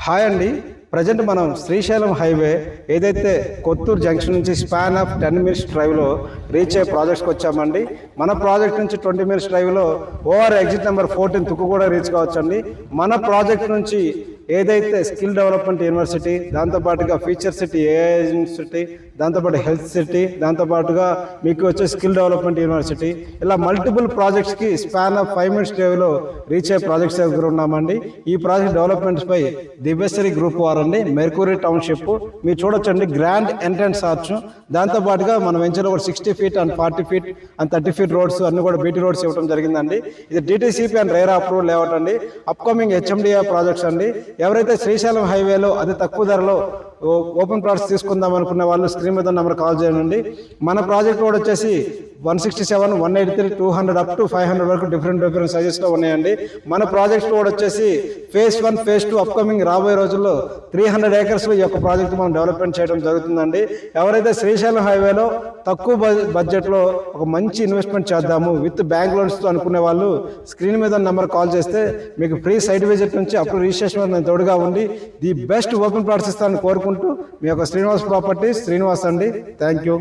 Hi అండి. Present మనం Srisailam highway ఏదైతే కొత్తూరు జంక్షన్ నుంచి స్పాన్ ఆఫ్ 10 మినిట్స్ డ్రైవ్లో రీచ్ అయ్యే ప్రాజెక్ట్స్కి వచ్చామండి. మన ప్రాజెక్ట్ నుంచి 20 మినిట్స్ డ్రైవ్లో ఓవర్ ఎగ్జిట్ నెంబర్ 14 తుక్కు కూడా రీచ్ కావచ్చండి. మన ప్రాజెక్ట్ నుంచి ఏదైతే స్కిల్ డెవలప్మెంట్ యూనివర్సిటీ, దాంతోపాటుగా ఫ్యూచర్ సిటీ ఏఐ యూనివర్సిటీ, దాంతోపాటు హెల్త్ సిటీ, దాంతోపాటుగా మీకు వచ్చే స్కిల్ డెవలప్మెంట్ యూనివర్సిటీ, ఇలా మల్టిపుల్ ప్రాజెక్ట్స్కి స్పాన్ ఆఫ్ 5 మినిట్స్ డ్రైవ్లో రీచ్ అయ్యే ప్రాజెక్ట్స్ దగ్గర ఉన్నామండి. ఈ ప్రాజెక్ట్ డెవలప్మెంట్స్పై దివ్యశ్రీ గ్రూప్ వారండి, మెర్క్యూరీ టౌన్షిప్ మీరు చూడొచ్చండి. గ్రాండ్ ఎంట్రన్స్ ఆర్చ్, దాంతోపాటుగా మన వెంచర్ కూడా 60 feet and 40 feet and 30 feet roads అన్ని కూడా బీటీ రోడ్స్ ఇవ్వడం జరిగిందండి. ఇది DTCP and RERA approval layout అండి. అప్కమింగ్ హెచ్ఎండిఏ ప్రాజెక్ట్స్ అండి. ఎవరైతే శ్రీశైలం హైవేలో అతి తక్కువ ధరలో ఓపెన్ ప్లాట్స్ తీసుకుందాం అనుకునే వాళ్ళు స్క్రీన్ మీద నెంబర్ కాల్ చేయండి. మన ప్రాజెక్ట్ కూడా వచ్చేసి 167, 183, 200 అప్ టు 500 వరకు డిఫరెంట్ సైజెస్లో ఉన్నాయండి. మన ప్రాజెక్ట్ కూడా వచ్చేసి ఫేజ్ 1, ఫేజ్ 2 అప్కమింగ్ రాబోయే రోజుల్లో 300 ఏకర్స్లో ఈ యొక్క ప్రాజెక్ట్ మనం డెవలప్మెంట్ చేయడం జరుగుతుందండి. ఎవరైతే శ్రీశైలం హైవేలో తక్కువ బడ్జెట్లో ఒక మంచి ఇన్వెస్ట్మెంట్ చేద్దాము విత్ బ్యాంక్ లోన్స్తో అనుకునే వాళ్ళు స్క్రీన్ మీద నెంబర్ కాల్ చేస్తే మీకు ఫ్రీ సైట్ విజిట్ నుంచి అప్పుడు రిజిస్ట్రేషన్ నేను తోడుగా ఉండి ది బెస్ట్ ఓపెన్ ప్లాట్స్ ఇస్తానని కోరుకుంటూ మీ యొక్క శ్రీనివాస్ ప్రాపర్టీస్ శ్రీనివాస్ అండి. Thank you.